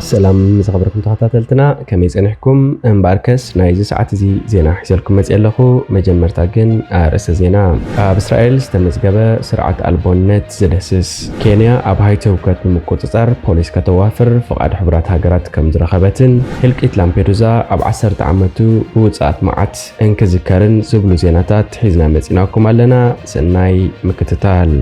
سلام زخبركم تخاطلتنا كمي صنحكم امباركس نايز ساعات زي زينا حسلكم مزيلخو مجمرتا جن ارس زينا باسرائيل استمزغبه سرعه البونت زدسس كينيا اب هاي توكت مقوصصر بوليس كتوافر فقاد حبرات هاجرات كم زرخبتن هلقيت لامبيدوزا اب 10 عامتو وصات معت انكذكرن زبلو زيناتات حزنا مصيناكم علينا سناي مكتتال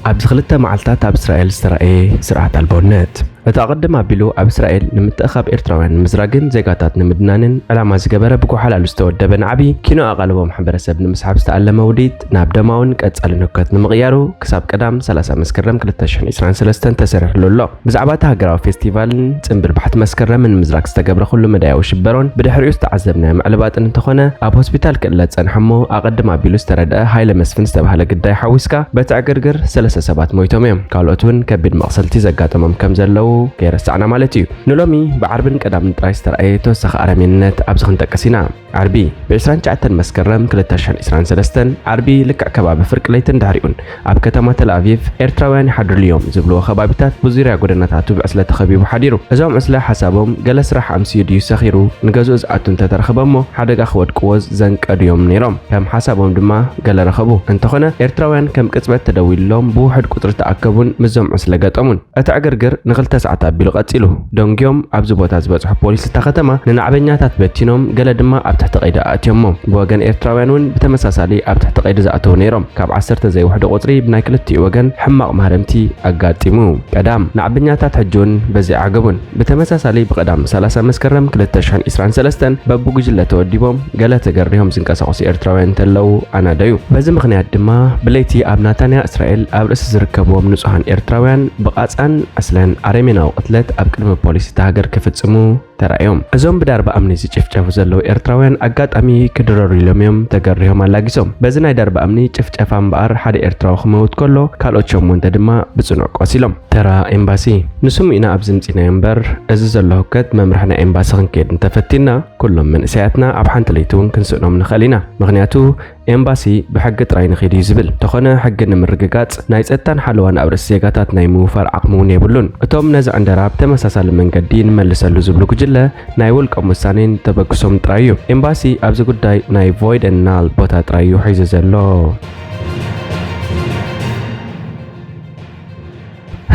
أب خلطة معلتات أب إسرائيل استرائي سرعة البونت أتقدم أبيلو أب إسرائيل نمتأخب إرتراوان مزراجن زيقاتات نمدنانن على ما زجبرة بكو حلال استود دبن عبي كينو أقلبهم حبرسب نمسحب استعلم وديد نابدا ماون كتسأل نكت نمغيارو كساب قدام 3 مسكرم كلتاشن إسران سلستن تسرح لولو بزعباتها قراو فيستيفال تنبر بحت مسكرم من مزراج استقبر خلو مدايا وشبرون بدحريو استعذبنا معلبات انتخونا أب هوسبيتال كلت سنحمو أقدم أبيلو استردا هاي لمسفن استبهلا قداي حويسكا بتعقرقر 3 سبات مويتوميم كالوتون كبيد مقصلتي زقاتمم كم زلو كيرسعنا مالتيو نلومي بعربن قدام ترايستر اي توسخ ارمينت ابزخن تقسينا عربي بعسران جعتن مسكرم كلتاشن اسران سلستن عربي لك كباب فرق ليتن داريون اب كتما تل افيف ايرتراوያን حدر اليوم زبلو خبابتات بزيرا غدناتاتو بعسله تخبيبو حديرو ازوم عسله حسابهم جلس راح امسي ديو سخيرو نغزوز اتون تترخبمو حدغا خود قوز زنق ديوم نيرم كم حسابهم دما جل رخبو انتخنا ايرتراوያን كم قصبت تدويلهم بوحد قطر تاكبون مزوم عسله غطمون اتعغرغر نغلت ساعات أبيلو قتيلو دونجيوم أبزو بوتاز بزح بوليس تختما ننعبنياتات بتينوم قال دما أب تحت قيد أتيمم بوجن إيرتراوينون بتمساسالي أب تحت قيد زاتو نيرم كاب 10 زي وحده قطري بنايكلتي وجن حماق مهرمتي أقاتيمو قدام نعبنياتات حجون بزي عقبون بتمساسالي بقدام 3 مسكرم كلتاشن إسران سلستن ببوجله توديبهم قال تجريهم زنقاسقوس إيرتراوين تلو أنا دايو بزي مغنيات دما بليتي أب ناتانيا إسرائيل أب رأس زركبوهم نصحان إيرتراوين بقاصان أصلا أريميناو قتلت أب قدم بوليس تهاجر كفتسمو ترايوم ازوم بدار بامني سيچفچفو زلو ኤርትራውያን አጋጣሚ ክድረሩ ኢሎሚዮም ተገሪዮም አላጊሶም በዝናይ ዳርባ አምኒ ጭፍጨፋም ባር ሓደ ኤርትራው خموت كله ካልኦቾም ወንተ ድማ ብጽኖ ቆሲሎም ተራ ኤምባሲ ንሱም ኢና አብዝምጺና ኤምበር እዚ ዘሎ ህከት መምርሕና ኤምባሲ ክንከድ እንተፈቲና ኩሎም መንእሰያትና ኣብ ሓንቲ ለይቱን ክንስእኖም ንኸሊና ምክንያቱ ኤምባሲ ብሕጊ ጥራይ ንኸዲ ዝብል ተኾነ ሕጊ ንምርግጋጽ ናይ ጸጥታን ሓለዋን ኣብ ርእሲ ዜጋታት ናይ ምውፋር ዓቕሙን የብሉን እቶም ነዚ ዕንደራ ብተመሳሳሊ መንገዲ ንመልሰሉ ዝብሉ ጉጅለ ናይ ውልቆም ውሳኔን ተበግሶም ጥራዩ ኤምባሲ ኣብዚ ጉዳይ ናይ ቮይድ ኤንድ ናል ቦታ ጥራዩ ሒዙ ዘሎ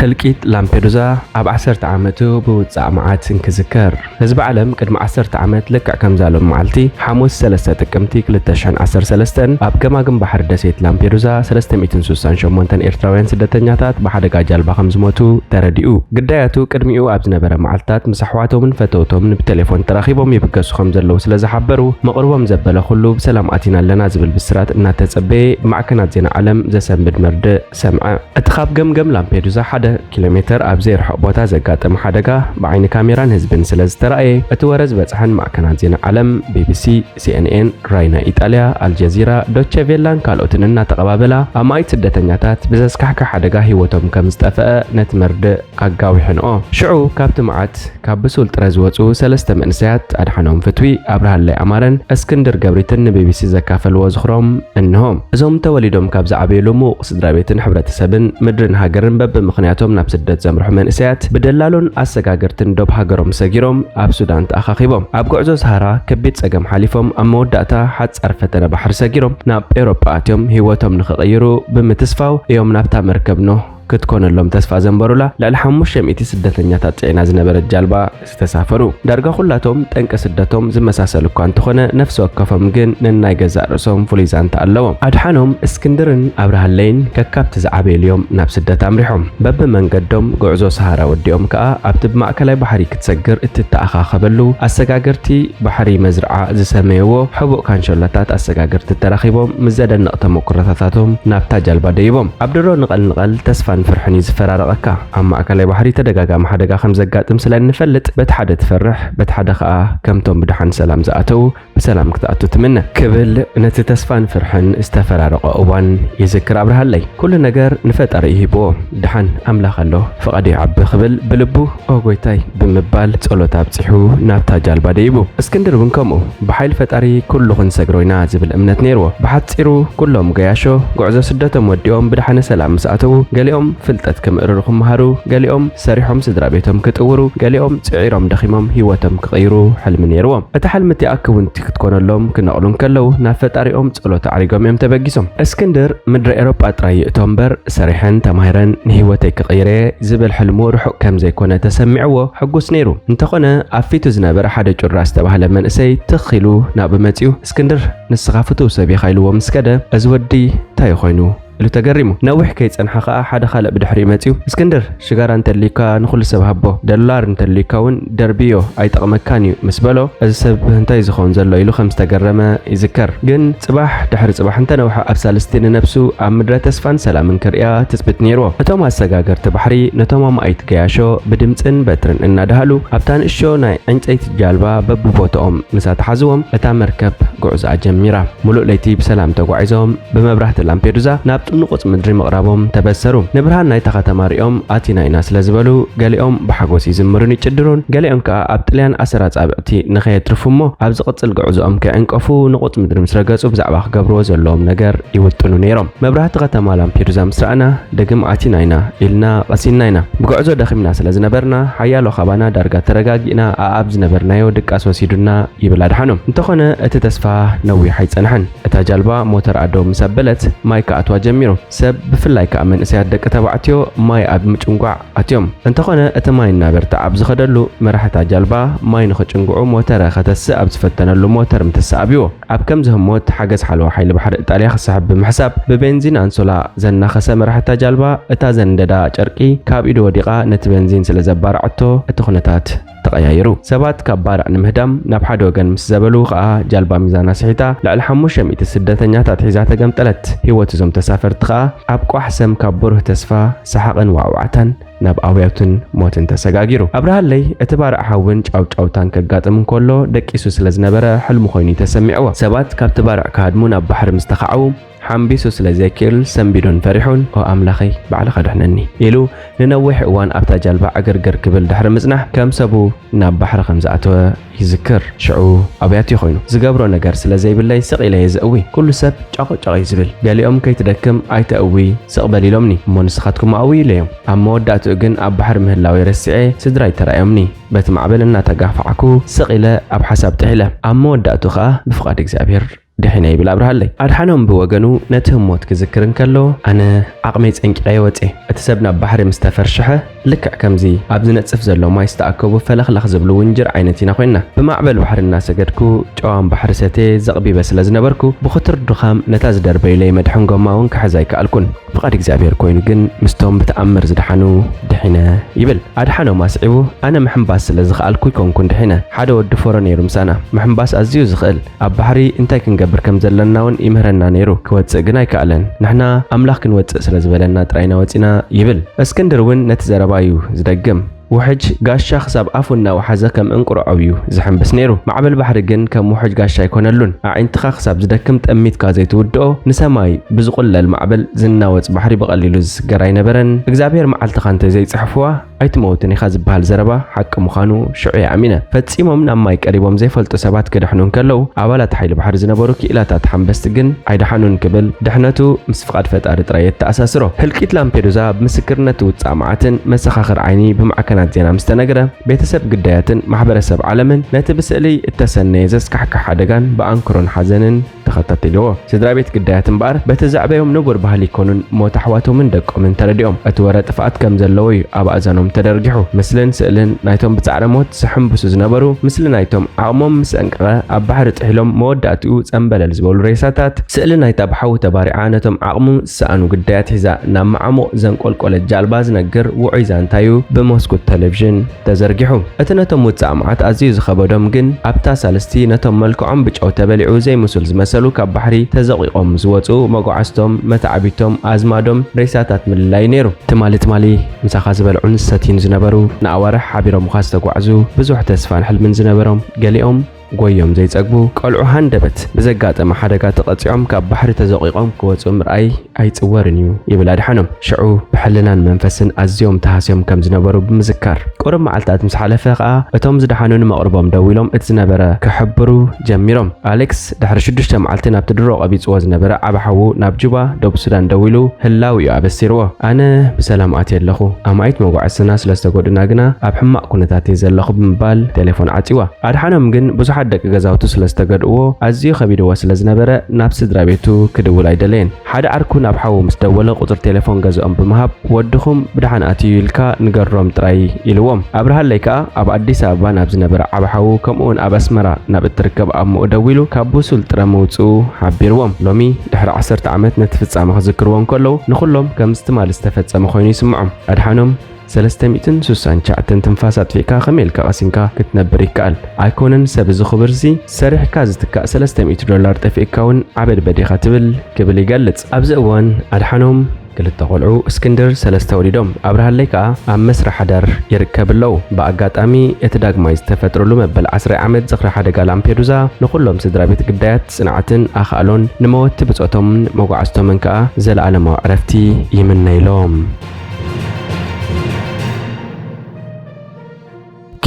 هلقيت لامبيدوزا أب 10 عامتو بوصاع معات انكذكر حزب عالم قدم 10 عامت لك كم زالو معلتي حموس 3 تقمتي 2013 أب كماغم بحر دسيت لامبيدوزا 368 إيرتراوያን ስደተኛታት بحدጋ ጃልባ ከም ዝሞቱ ተረዲኡ ግዳያቱ ቅድሚኡ ኣብ ዝነበረ معلتات مسحዋቶምን ፈተውቶምን ብቴሌፎን ተራኺቦም ይብገሱ ከም ዘለው ስለ ዝሓበሩ መቅርቦም ዘበለ ሁሉ በሰላም አቲና ለና ዝብል ብስራት እናተጸበየ ማዕከናት ዜና ዓለም ዘሰንብድ መርድ ሰምዐ እትኻብ ገምገም ላምፔዱዛ ሓደ كيلومتر أبزير حقبوتا زقاتم حدقا بعين كاميران هزبن سلز ترأي اتورز بصحن معكنات زين عالم BBC CNN راينا إيطاليا الجزيرة دوتشي فيلان كالوتننا تقبابلا أمايت سدتنياتات بزاسكحكا حدقا هيوتهم كمستفاء نتمرد أقاوي حنقو شعو كابت معات كابسول ترزوتو سلسة منسيات أدحنهم فتوي أبرها اللي أمارن اسكندر قبريتن BBC زكافل وزخرهم إنهم زوم توليدهم كابز عبيلو مو صدرابيتن حبرة سبن مدرن هاجرن بب مخنياتهم ناب سدت زمرح منسيات بدلالون أسقاقرتن دوب هاجرهم سجيرهم أب سودان تأخاخيبهم أب قعزو سهرة كبيت سقم حليفهم أما وداتا حدس أرفتنا بحر سجيرهم ناب إيروبا آتيهم هيوتهم نخغيرو بمتسفاو يوم نابتا مركبنو كتكون اللهم تسفى زنبرولا لالحموش شميتي سدتنياتات عينا زنبرت جالبا استسافروا دارقا خلاتهم تنك سدتهم زمساسلو كان تخونا نفس وقفهم جن نناي جزاء رسوم فليزان تقلوهم أدحانهم اسكندرن أبرها اللين ككابت زعبي اليوم ناب سدت أمريحهم باب من قدهم قعزو سهارة وديهم كأ أبتب مأكلاي بحري كتسجر اتتأخا خبلو السقاقرتي بحري مزرعة زسميوو حبوق كان شلتات السقاقرت التراخيبهم مزادا نقطة مقرثاتهم نابتا جالبا ديبهم عبدالرو نقل تسفان فرحني زفرارقكا أما أكلي بحري تدقاقام حدقا خمزقاتم سلان نفلت بتحدى تفرح بتحدى خاء كمتم بدحن سلام زقاتو بسلام كتأتو تمنى كبل نتي تسفان فرحن استفرارق أوان يذكر أبرها اللي كل نجار نفت أرئيه بو دحن أملاخ له فقد يعب خبل بلبو أوغويتاي بمبال تقولو تابتحو نابتا جالبا ديبو اسكندر بنكمو بحيل فتأري كله خنسقروينا زبل أمنت نيرو بحات سيرو كلهم قياشو قعزو سدتهم وديهم بدحن سلام زقاتو قاليهم ፍልጠት ከምእርርኹም መሃሩ ገሊኦም ሰሪሖም ስድራ ቤቶም ክጥውሩ ገሊኦም ጽዒሮም ደኺሞም ህይወቶም ክቕይሩ ሕልሚ ነይርዎም እቲ ሕልሚ ተኣክቡን ክትኮነሎም ክነቕሉን ከለው ናብ ፈጣሪኦም ጸሎት ዓሪጎም እዮም ተበጊሶም እስክንድር ምድሪ ኤሮጳ ጥራይ እቶም በር ሰሪሐን ተማሂረን ንህይወተይ ክቕይረ ዝብል ሕልሙ ርሑቕ ከም ዘይኮነ ተሰሚዕዎ ሕጉስ ነይሩ እንተኾነ ኣብ ፊቱ ዝነበረ ሓደ ጩራ ዝተባህለ መንእሰይ ትኺሉ ናብ መጺኡ እስክንድር ንስኻ ፍቱው ሰብ ኢኻ ኢልዎ ምስ ከደ እዚ ወዲ እንታይ ኮይኑ ኢሉ ተገሪሙ ነዊሕ ከይጸንሐ ኸኣ ሓደ ካልእ ብድሕሪ መጺኡ እስክንድር ሽጋራ እንተልይካ ንኹሉ ሰብ ሃቦ ዶላር እንተልይካ እውን ደርቢዮ ኣይጠቕመካን እዩ ምስ በሎ እዚ ሰብ እንታይ ዝኸውን ዘሎ ኢሉ ከም ዝተገረመ ይዝከር ግን ጽባሕ ድሕሪ ጽባሕ እንተነውሐ ኣብ ሳልስቲ ንነፍሱ ኣብ ምድረ ተስፋን ሰላምን ክርያ ትጽብት ነይርዎ እቶም ኣሰጋገርቲ ባሕሪ ነቶም ኣማኢት ገያሾ ብድምፅን በትርን እናዳሃሉ ኣብታ ንእሽቶ ናይ ዕንጨይቲ ጃልባ በብቦትኦም ምሳ ተሓዝዎም እታ መርከብ ጉዕዞኣ ጀሚራ ሙሉእ ለይቲ ብሰላም ተጓዒዞም ብመብራህቲ ላምፔዱዛ ናብ ጥንቁጽ ምድሪ መቕራቦም ተበሰሩ ንብርሃን ናይታ ከተማ ሪኦም ኣቲና ኢና ስለዝበሉ ገሊኦም ብሓጎስ ይዝምሩን ይጭድሩን ገሊኦም ከዓ ኣብ ጥልያን ኣሰራጻብዕቲ ንኸየትርፉ እሞ ኣብ ዝቕጽል ጉዕዞኦም ከዕንቀፉ ንቁጽ ምድሪ ምስ ረገጹ ብዛዕባ ክገብርዎ ዘለዎም ነገር ይውጥኑ ነይሮም መብራህቲ ከተማ ላምፔዱዛ ምስ ረኣና ደግም ኣቲና ኢና ኢልና ቐሲና ኢና ብጉዕዞ ደኺምና ስለዝነበርና ሓያሎ ኸባና ዳርጋ ተረጋጊእና ኣብ ዝነበርናዮ ድቃስ ወሲዱና ይብል ኣድሓኖም እንተኾነ እቲ ተስፋ ነዊሕ ኣይጸንሐን እታ ጃልባ ሞተር ኣዶ ምስ ኣበለት ማይ ከኣትዋ ጀሚሩ ሰብ ብፍላይ ከዓ መንእሰያት ደቂ ተባዕትዮ ማይ ኣብ ምጭንጓዕ ኣትዮም እንተኾነ እቲ ማይ እናበርታ ኣብ ዝኸደሉ መራሕታ ጃልባ ማይ ንኽጭንጉዑ ሞተር ከተስእ ኣብ ዝፈተነሉ ሞተር ምትሰኣቢዎ ኣብ ከም ዝህሞት ሓገዝ ሓለዋ ሓይሊ ባሕሪ ኢጣልያ ክስሕብ ብምሕሳብ ብቤንዚን አንሶላ ዘናኸሰ መራሕታ ጃልባ እታ ዘንደዳ ጨርቂ ካብ ኢዱ ወዲቓ ነቲ ቤንዚን ስለ ዘባርዓቶ እቲ ኩነታት ተቀያይሩ ሰባት ካብ ባርዕ ንምህዳም ናብ ሓደ ወገን ምስ ዘበሉ ከዓ ጃልባ ሚዛና ስሒታ ልዕሊ 500 ስደተኛታት ሒዛ ተገምጠለት ህይወት እዞም ተሳፈርቲ ከዓ ኣብ ቋሕ ሰም ካብ ብሩህ ተስፋ ሰሓቕን ዋዕዋዕታን ናብ ኣውያትን ሞትን ተሰጋጊሩ ኣብርሃለይ እቲ ባርዕ ሓውን ጫውጫውታን ከጋጥም እንከሎ ደቂሱ ስለዝነበረ ሕልሙ ኮይኑ ተሰሚዕዎ ሰባት ካብቲ ባርዕ ካድሙ ናብ ባሕሪ ምስተኻዓው ሓምቢሱ ስለዘይክእል ሰንቢዶን ፈሪሑን ኦ ኣምላኸይ ባዕልኻ ድሕነኒ ኢሉ ንነዊሕ እዋን ኣብታ ጃልባ ዕግርግር ክብል ድሕሪ ምጽናሕ ከም ሰቡ ናብ ባሕሪ ከም ዝኣተወ ይዝክር ሽዑ ኣብያት ኮይኑ ዝገብሮ ነገር ስለዘይብለይ ስቕ ኢለ የዝእዊ ኩሉ ሰብ ጫቆጫቂ ዝብል ገሊኦም ከይትደክም ኣይተእዊ ስቕበል ኢሎምኒ እሞ ንስኻትኩም ኣዊ ኢለዮም ኣብ መወዳእትኡ ግን ኣብ ባሕሪ ምህላዊ ረሲዐ ስድራይ ተራእዮምኒ በቲ ማዕበል እናተጋፍዓኩ ስቕ ኢለ ኣብ ሓሳብ ጥሒለ ኣብ መወዳእቱ ከዓ ብፍቓድ እግዚኣብሔር ድሕና ይብል ኣብርሃለይ ኣድሓኖም ብወገኑ ነቲ ህሞት ክዝክር እንከሎ ኣነ ዓቕመይ ጸንቂቐ ወፄ እቲ ሰብ ናብ ባሕሪ ምስ ተፈርሸሐ ልክዕ ከምዚ ኣብ ዝነጽፍ ዘሎ ማይ ዝተኣከቡ ፈለኽለኽ ዝብሉ ውንጅር ዓይነት ኢና ኮይና ብማዕበል ባሕሪ እናሰገድኩ ጨዋን ባሕሪ ሰቴ ዘቕቢበ ስለ ዝነበርኩ ብኽትር ድኻም ነታ ዝደርበይለይ መድሕን ጎማ እውን ክሕዝ ኣይከኣልኩን ፍቓድ እግዚኣብሔር ኮይኑ ግን ምስቶም ብተኣምር ዝድሓኑ ድሒነ ይብል ኣድሓኖም ኣስዒቡ ኣነ ምሕምባስ ስለ ዝኽኣልኩ ይኮንኩን ድሒነ ሓደ ወዲ ፎሮ ነይሩ ምሳና ምሕምባስ ኣዝዩ ዝኽእል ኣብ ባሕሪ እንታይ ክንገብር ከም ዘለና እውን ይምህረና ነይሩ ክወፅእ ግን ኣይከኣለን ንሕና ኣምላኽ ክንወፅእ ስለ ዝበለና ጥራይና ወፂና ይብል እስክንድር እውን ነቲ ዘረባዩ ዝደግም ውሕጅ ጋሻ ክሳብ ኣፉና ወሓዘ ከም እንቁርዖ እዩ ዝሕምብስ ነይሩ ማዕበል ባሕሪ ግን ከም ውሕጅ ጋሻ ኣይኮነሉን ኣዒንትኻ ክሳብ ዝደክም ጠሚትካ ዘይትውድኦ ንሰማይ ብዝቁለል ማዕበል ዝናወፅ ባሕሪ ብቐሊሉ ዝስገር ኣይነበረን እግዚኣብሔር መዓልትኻ እንተዘይፅሕፍዋ ኣይትመውትን ኢኻ ዝበሃል ዘረባ ሓቂ ምዃኑ ሽዑ ይኣሚነ ፈጺሞም ናብ ማይ ቀሪቦም ዘይፈልጡ ሰባት ክድሕኑ ከለው ኣባላት ሓይሊ ባሕሪ ዝነበሩ ክኢላታት ሓንበስቲ ግን ኣይድሓኑን ክብል ድሕነቱ ምስ ፍቓድ ፈጣሪ ጥራይ የተኣሳስሮ ህልቂት ላምፔዱዛ ብምስክርነት ውፃእ መዓትን መሰኻኽር ዓይኒ ብማዕከናት ዜና ምስተነገረ ቤተሰብ ግዳያትን ማሕበረሰብ ዓለምን ነቲ ብስእሊ እተሰነየ ዘስካሕካሕ ሓደጋን ብኣንክሮን ሓዘንን ተኸታቲልዎ ስድራ ቤት ግዳያትን በኣር በቲ ዛዕበዮም ንቡር ባህሊ ይኮኑን ሞት ኣሕዋቶምን ደቆምን ተረዲኦም እቲ ወረ ጥፍኣት ከም ዘለዎ እዩ ኣብ ኣእዛኖም ተደርጊሑ ምስልን ስእልን ናይቶም ብጻዕረ ሞት ዝሕምብሱ ዝነበሩ ምስሊ ናይቶም ዓቕሞም ምስ እንቀቐ ኣብ ባሕሪ ጥሒሎም መወዳእትኡ ጸንበለል ዝበሉ ሬሳታት ስእሊ ናይታ ብሓዊ ተባሪዓ ነቶም ዓቕሙ ዝሰኣኑ ግዳያት ሒዛ ናብ ማዕሙቕ ዘንቆልቆለት ጃልባ ዝነግር ውዑይ ዛንታዩ ብመስኮት ቴሌቪዥን ተዘርጊሑ እቲ ነቶም ውፃእ መዓት ኣዝዩ ዝኸበዶም ግን ኣብታ ሳልስቲ ነቶም መልክዖም ብጨው ተበሊዑ ዘይምስል ዝመሰሉ ካብ ባሕሪ ተዘቂቆም ዝወፁ መጓዓዝቶም መታዓቢቶም ኣዝማዶም ሬሳታት ምልላይ ነይሩ ትማሊ ምሳኻ ዝበልዑን ሰቲን ዝነበሩ ንኣዋርሕ ሓቢሮም ኳ ዝተጓዕዙ ብዙሕ ተስፋን ሕልምን ዝነበሮም ገሊኦም ጎዮም ዘይጸግቡ ቆልዑ ሃንደበት ብዘጋጠመ ሓደጋ ተቐጺዖም ካብ ባሕሪ ተዘቂቆም ክወጹ ምርኣይ ኣይጽወርን እዩ ይብል ኣድሓኖም። ሽዑ ብሕልናን መንፈስን ኣዝዮም ተሃስዮም ከም ዝነበሩ ብምዝካር ቁሩብ መዓልታት ምስ ሓለፈ ከዓ እቶም ዝደሓኑ ንመቕርቦም ደው ኢሎም እቲ ዝነበረ ክሕብሩ ጀሚሮም። ኣሌክስ ድሕሪ 6 መዓልቲ ናብቲ ድሮ ቀቢጽዎ ዝነበረ ዓብ ሓዉ ናብ ጁባ ደቡብ ሱዳን ደው ኢሉ ህላው እዩ ኣበሲርዎ። ኣነ ብሰላም ኣትየ ኣለኹ ኣማይት መጓዓዝና ስለዝተጎድና ግና ኣብ ሕማቅ ኩነታት እየ ዘለኹ ብምባል ቴሌፎን ዓጺዋ። ኣድሓኖም ግን ብዙሓት ደቂ ገዛውቱ ስለዝተገድእዎ ኣዝዩ ከቢድዎ ስለዝነበረ ናብ ስድራ ቤቱ ክድውል ኣይደለየን። ሓደ ዓርኩ ናብ ሓዉ ምስ ደወለ ቁፅሪ ቴሌፎን ገዝኦም ብምሃብ ወድኹም ብድሓን ኣትዩ ኢልካ ንገሮም ጥራይ ኢልዎም። ኣብርሃለይ ከዓ ኣብ ኣዲስ ኣበባ ናብ ዝነበረ ዓብ ሓዉ ከምኡውን ኣብ ኣስመራ ናብ እትርከብ ኣሙኡ ደው ኢሉ ካብ ቡሱል ጥረ ምውፅኡ ሓቢርዎም። ሎሚ ድሕሪ 10 ዓመት ነቲ ፍጻመ ክዝክርዎም ከለዉ ንኹሎም ከም ዝትማል ዝተፈጸመ ኮይኑ ይስምዖም። ኣድሓኖም 369 ትንፋስ ኣጥፊእካ ከመይልካ ቀሲንካ ክትነብር ይከኣል ኣይኮነን ሰብ እዚ ክብርሲ ሰሪሕካ ዝትካእ $300 ጠፊእካ እውን ዓበድ በዲኻ ትብል ክብል ይገልጽ። ኣብዚ እዋን ኣድሓኖም ክልተ ቆልዑ እስክንድር 3 ወሊዶም ኣብርሃለይ ከዓ ኣብ መስርሕ ሓዳር ይርከብ ኣለዉ። ብኣጋጣሚ እቲ ዳግማይ ዝተፈጥረሉ መበል 10 ዓመት ዝኽሪ ሓደጋ ላምፔዱዛ ንኹሎም ስድራ ቤት ግዳያት ጽንዓትን ኣኻሎን ንመወቲ ብጾቶምን መጓዓዝቶምን ከዓ ዘለኣለማዊ ዕረፍቲ ይምነይሎም።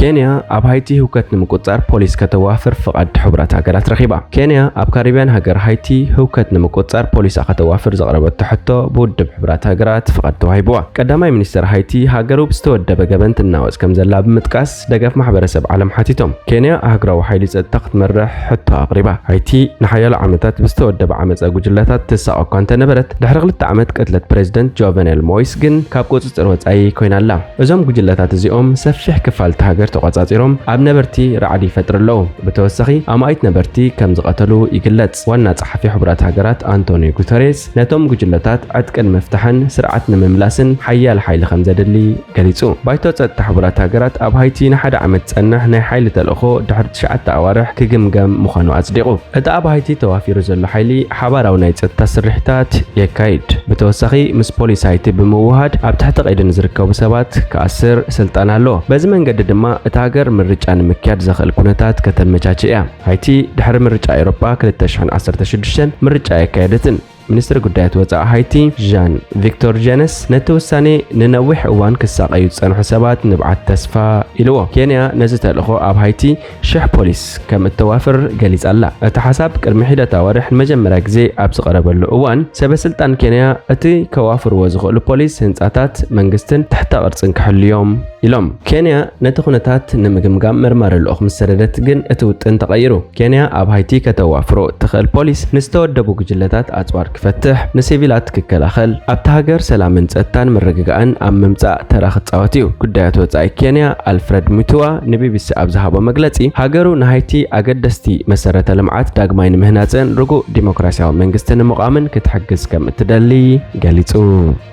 ኬንያ ኣብ ሃይቲ ህውከት ንምቁጻር ፖሊስ ከተዋፍር ፍቃድ ሕቡራት ሃገራት ረኺባ። ኬንያ ኣብ ካሪብያን ሃገር ሃይቲ ህውከት ንምቁጻር ፖሊስ ከተዋፍር ዘቕረበቶ ሕቶ ብውድብ ሕቡራት ሃገራት ፍቃድ ተዋሂብዋ። ቀዳማይ ሚኒስትር ሃይቲ ሃገሩ ብዝተወደበ ገበን ትናወጽ ከም ዘላ ብምጥቃስ ደገፍ ማሕበረሰብ ዓለም ሓቲቶም ኬንያ ሃገራዊ ሓይሊ ጸጥታ ክትመርሕ ሕቶ ኣቕሪባ። ሃይቲ ንሓያሎ ዓመታት ብዝተወደበ ዓመፀ ጉጅለታት ትሳቀ እኳ እንተነበረት ድሕሪ 2 ዓመት ቅትለት ፕሬዚደንት ጆቨኔል ሞይስ ግን ካብ ቁጽጽር ወጻኢ ኮይና ኣላ። እዞም ጉጅለታት እዚኦም ሰፊሕ ክፋልቲ ሃገር ተቆጻጺሮም ኣብ ነበርቲ ረዓዲ ይፈጥርለው። ብተወሳኺ ኣማይት ነበርቲ ከም ዝቀተሉ ይግለጽ። ዋና ጸሓፊ ሕቡራት ሃገራት አንቶኒዮ ጉተሬስ ነቶም ጉጅለታት ዕጥቅን መፍታሕን ስርዓት ንምምላስን ሓያል ሓይሊ ከም ዘድሊ ገሊጹ። ባይቶ ጸጥታ ሕቡራት ሃገራት ኣብ ሃይቲ ንሓደ ዓመት ጸንሕ ናይ ሓይሊ ተልእኾ ድሕሪ 9 ኣዋርሕ ክግምገም ምዃኑ ኣጽዲቑ። እቲ ኣብ ሃይቲ ተዋፊሩ ዘሎ ሓይሊ ሓባራዊ ናይ ጸጥታ ስርሕታት የካይድ። ብተወሳኺ ምስ ፖሊስ ሃይቲ ብምውሃድ ኣብ ትሕቲ ቀይዲ ዝርከቡ ሰባት ክኣስር ስልጣን ኣለዎ። በዚ መንገዲ ድማ እቲ ሃገር ምርጫ ንምክያድ ዘኽእል ኩነታት ከተመቻቸ እያ። ሃይቲ ድሕሪ ምርጫ ኤውሮጳ 2016 ምርጫ የካየደትን። ሚኒስትር ጉዳያት ወፃኢ ሃይቲ ዣን ቪክቶር ጀነስ ነቲ ውሳኔ ንነዊሕ እዋን ክሳቀዩ ዝጸንሑ ሰባት ንብዓት ተስፋ ኢልዎ። ኬንያ ነዚ ተልእኾ ኣብ ሃይቲ 1000 ፖሊስ ከም እተዋፍር ገሊጻ ኣላ። እቲ ሓሳብ ቅድሚ ሒደት ኣዋርሕ ንመጀመርያ ግዜ ኣብ ዝቐረበሉ እዋን ሰበስልጣን ኬንያ እቲ ከዋፍርዎ ዝኽእሉ ፖሊስ ህንጻታት መንግስትን ትሕተ ቅርጽን ክሕልዮም ኢሎም። ኬንያ ነቲ ኩነታት ንምግምጋም መርመሪ ልኡኽ ምስ ሰደደት ግን እቲ ውጥን ተቐይሩ። ኬንያ ኣብ ሃይቲ ከተዋፍሮ ትኽእል ፖሊስ ንዝተወደቡ ጉጅለታት ኣጽዋር ክፈትሕ ንሲቪላት ክከላኸል ኣብቲ ሃገር ሰላምን ጸጥታን ምርግጋእን ኣብ ምምጻእ ተራ ክጻወት እዩ። ጉዳያት ወጻኢ ኬንያ ኣልፍሬድ ሙቱዋ ንቢቢሲ ኣብ ዝሃቦ መግለጺ ሃገሩ ንሃይቲ ኣገደስቲ መሰረተ ልምዓት ዳግማይ ንምህናጽን ርጉእ ዲሞክራሲያዊ መንግስቲ ንምቋምን ክትሕግዝ ከም እትደሊ ገሊጹ።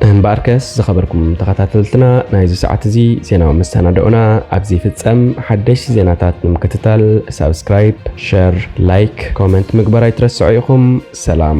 እምበኣርከስ ዝኸበርኩም ተኸታተልትና ናይዚ ሰዓት እዚ ዜናዊ መሰናድኦና ኣብዚ ፍጸም። ሓደሽቲ ዜናታት ንምክትታል ሰብስክራይብ፣ ሼር፣ ላይክ፣ ኮሜንት ምግባር ኣይትረስዑ ኢኹም። ሰላም